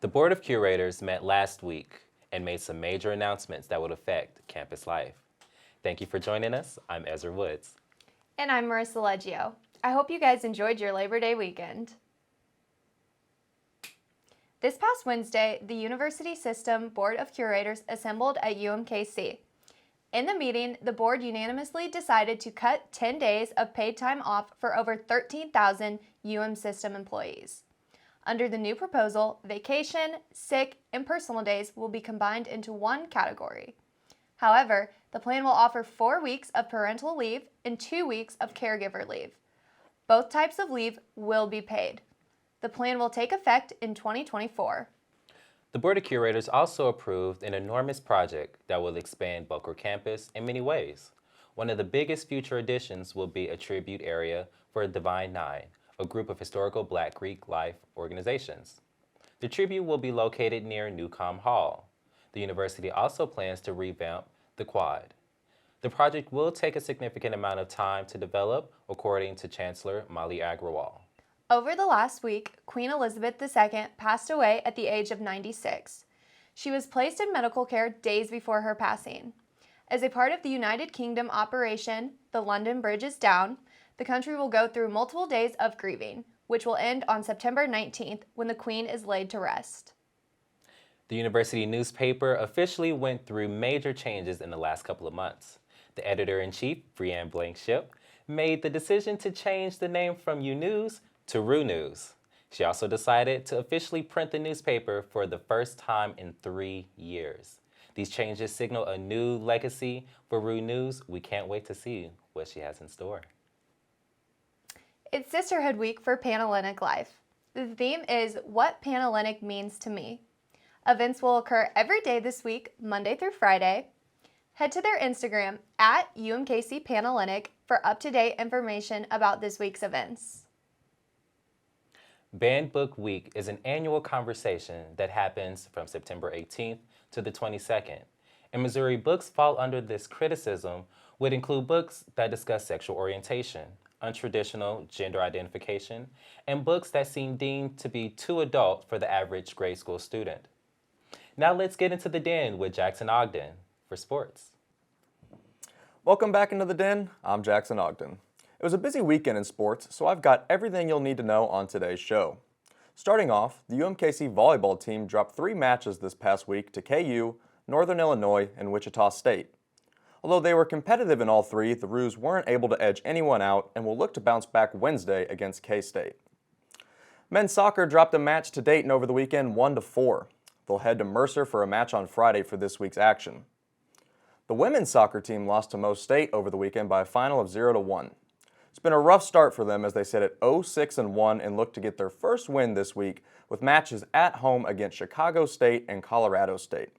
The Board of Curators met last week and made some major announcements that would affect campus life. Thank you for joining us. I'm Ezra Woods. And I'm Marissa Leggio. I hope you guys enjoyed your Labor Day weekend. This past Wednesday, the University System Board of Curators assembled at UMKC. In the meeting, the board unanimously decided to cut 10 days of paid time off for over 13,000 UM System employees. Under the new proposal, vacation, sick, and personal days will be combined into one category. However, the plan will offer 4 weeks of parental leave and 2 weeks of caregiver leave. Both types of leave will be paid. The plan will take effect in 2024. The Board of Curators also approved an enormous project that will expand Boca campus in many ways. One of the biggest future additions will be a tribute area for Divine Nine, a group of historical Black Greek life organizations. The tribute will be located near Newcomb Hall. The university also plans to revamp the quad. The project will take a significant amount of time to develop, according to Chancellor Mali Agrawal. Over the last week, Queen Elizabeth II passed away at the age of 96. She was placed in medical care days before her passing. As a part of the United Kingdom operation, the London Bridge is down, the country will go through multiple days of grieving, which will end on September 19th when the Queen is laid to rest. The university newspaper officially went through major changes in the last couple of months. The editor-in-chief, Brianne Blankenship, made the decision to change the name from UNews to RooNews. She also decided to officially print the newspaper for the first time in 3 years. These changes signal a new legacy for RooNews. We can't wait to see what she has in store. It's Sisterhood Week for Panhellenic Life. The theme is What Panhellenic Means to Me. Events will occur every day this week, Monday through Friday. Head to their Instagram at UMKC Panhellenic for up-to-date information about this week's events. Banned Book Week is an annual conversation that happens from September 18th to the 22nd. In Missouri, books fall under this criticism would include books that discuss sexual orientation, untraditional gender identification, and books that seem deemed to be too adult for the average grade school student. Now let's get into the Den with Jackson Ogden for sports. Welcome back into the Den. I'm Jackson Ogden. It was a busy weekend in sports, so I've got everything you'll need to know on today's show. Starting off, the UMKC volleyball team dropped 3 matches this past week to KU, Northern Illinois, and Wichita State. Although they were competitive in all 3, the Roos weren't able to edge anyone out and will look to bounce back Wednesday against K-State. Men's soccer dropped a match to Dayton over the weekend 1-4. They'll head to Mercer for a match on Friday for this week's action. The women's soccer team lost to Mo State over the weekend by a final of 0-1. It's been a rough start for them as they sit at 0-6-1 and look to get their first win this week with matches at home against Chicago State and Colorado State.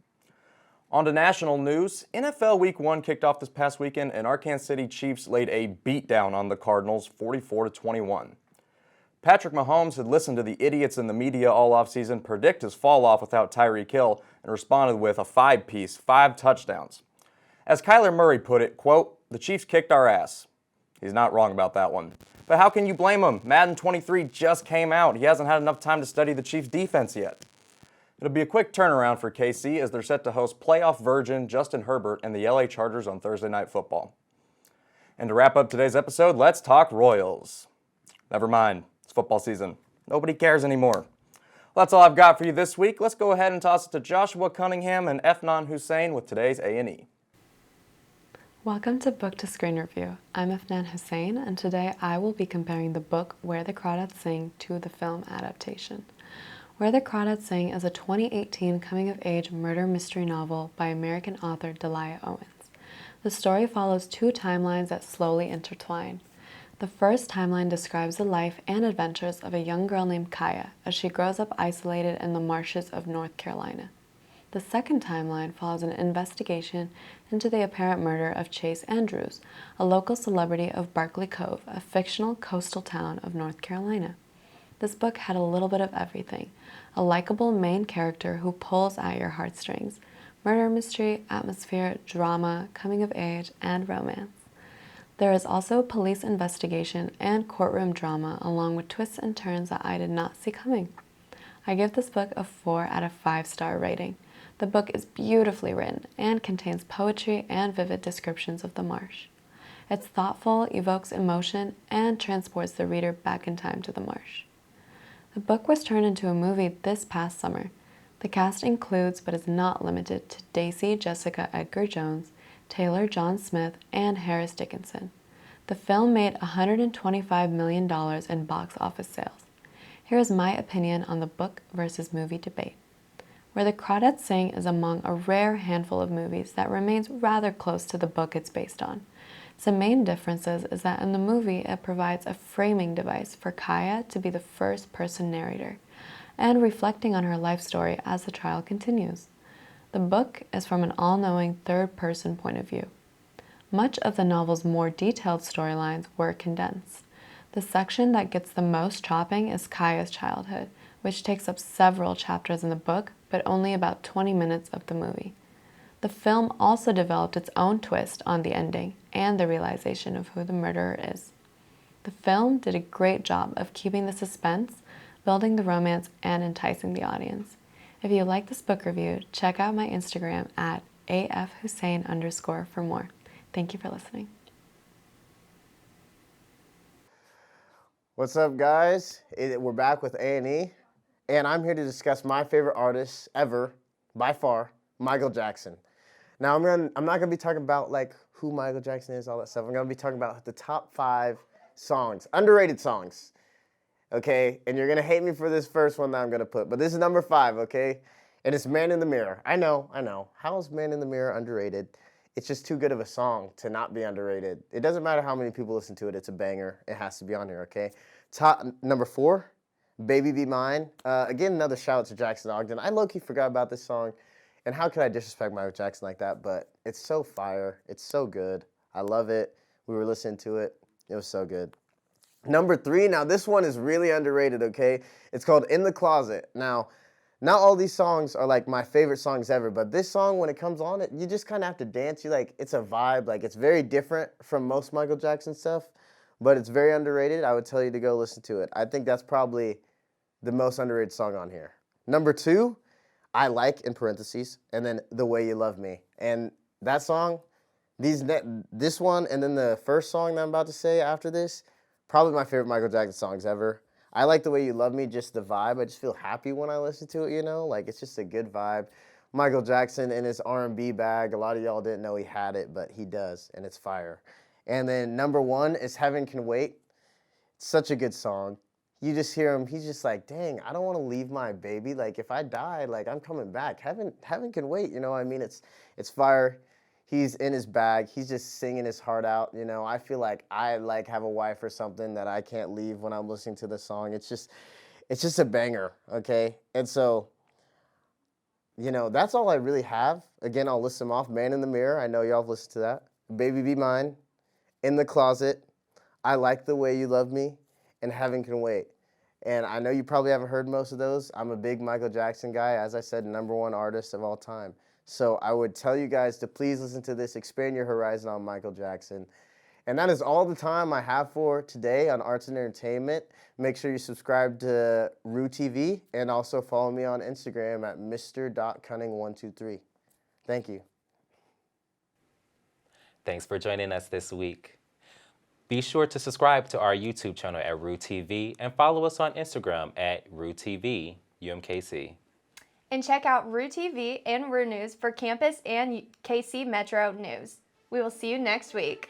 On to national news, NFL Week 1 kicked off this past weekend and our Kansas City Chiefs laid a beatdown on the Cardinals 44-21. Patrick Mahomes had listened to the idiots in the media all offseason predict his fall off without Tyreek Hill and responded with a 5-piece, 5 touchdowns. As Kyler Murray put it, quote, "The Chiefs kicked our ass." He's not wrong about that one. But how can you blame him? Madden 23 just came out. He hasn't had enough time to study the Chiefs' defense yet. It'll be a quick turnaround for KC as they're set to host playoff virgin Justin Herbert and the LA Chargers on Thursday Night Football. And to wrap up today's episode, let's talk Royals. Never mind, it's football season. Nobody cares anymore. Well, that's all I've got for you this week. Let's go ahead and toss it to Joshua Cunningham and Afnan Hussain with today's A&E. Welcome to Book to Screen Review. I'm Afnan Hussain, and today I will be comparing the book Where the Crawdads Sing to the film adaptation. Where the Crawdads Sing is a 2018 coming-of-age murder mystery novel by American author Delia Owens. The story follows 2 timelines that slowly intertwine. The first timeline describes the life and adventures of a young girl named Kaya as she grows up isolated in the marshes of North Carolina. The second timeline follows an investigation into the apparent murder of Chase Andrews, a local celebrity of Barkley Cove, a fictional coastal town of North Carolina. This book had a little bit of everything: a likable main character who pulls at your heartstrings, murder mystery, atmosphere, drama, coming of age, and romance. There is also police investigation and courtroom drama along with twists and turns that I did not see coming. I give this book a 4 out of 5-star rating. The book is beautifully written and contains poetry and vivid descriptions of the marsh. It's thoughtful, evokes emotion, and transports the reader back in time to the marsh. The book was turned into a movie this past summer. The cast includes, but is not limited to, Daisy Jessica Edgar Jones, Taylor John Smith, and Harris Dickinson. The film made $125 million in box office sales. Here is my opinion on the book versus movie debate. Where the Crawdads Sing is among a rare handful of movies that remains rather close to the book it's based on. The main differences is that in the movie it provides a framing device for Kaya to be the first-person narrator and reflecting on her life story as the trial continues. The book is from an all-knowing third-person point of view. Much of the novel's more detailed storylines were condensed. The section that gets the most chopping is Kaya's childhood, which takes up several chapters in the book, but only about 20 minutes of the movie. The film also developed its own twist on the ending and the realization of who the murderer is. The film did a great job of keeping the suspense, building the romance, and enticing the audience. If you like this book review, check out my Instagram at @afhussain_ for more. Thank you for listening. What's up, guys? We're back with A&E, and I'm here to discuss my favorite artist ever, by far, Michael Jackson. Now, I'm not gonna be talking about like who Michael Jackson is, all that stuff. I'm gonna be talking about the top 5 songs, underrated songs. Okay, and you're gonna hate me for this first one that I'm gonna put, but this is number 5, okay? And it's Man in the Mirror. I know. How is Man in the Mirror underrated? It's just too good of a song to not be underrated. It doesn't matter how many people listen to it. It's a banger. It has to be on here, okay? Number 4, Baby Be Mine. Again, another shout out to Jackson Ogden. I low-key forgot about this song, and how could I disrespect Michael Jackson like that? But it's so fire. It's so good. I love it. We were listening to it. It was so good. Number 3, now this one is really underrated, okay? It's called In the Closet. Now, not all these songs are like my favorite songs ever, but this song, when it comes on, you just kind of have to dance. It's a vibe. Like, it's very different from most Michael Jackson stuff, but it's very underrated. I would tell you to go listen to it. I think that's probably the most underrated song on here. Number 2, I Like, in parentheses, and then The Way You Love Me. And that song, this one, and then the first song that I'm about to say after this, probably my favorite Michael Jackson songs ever. I Like the Way You Love Me, just the vibe. I just feel happy when I listen to it, Like, it's just a good vibe. Michael Jackson in his R&B bag. A lot of y'all didn't know he had it, but he does, and it's fire. And then number 1 is Heaven Can Wait. It's such a good song. You just hear him, he's just like, dang, I don't want to leave my baby. Like, if I die, like, I'm coming back. Heaven can wait, I mean? It's fire. He's in his bag. He's just singing his heart out, I feel like I have a wife or something that I can't leave when I'm listening to the song. It's just a banger, okay? And so, that's all I really have. Again, I'll list them off. Man in the Mirror, I know y'all have listened to that. Baby Be Mine, In the Closet, I Like the Way You Love Me, and Heaven Can Wait. And I know you probably haven't heard most of those. I'm a big Michael Jackson guy. As I said, #1 artist of all time. So I would tell you guys to please listen to this, expand your horizon on Michael Jackson. And that is all the time I have for today on Arts and Entertainment. Make sure you subscribe to RooTV and also follow me on Instagram at mr.cunning123. Thank you. Thanks for joining us this week. Be sure to subscribe to our YouTube channel at RooTV and follow us on Instagram at RooTV UMKC. And check out RooTV and Roo News for campus and KC Metro news. We will see you next week.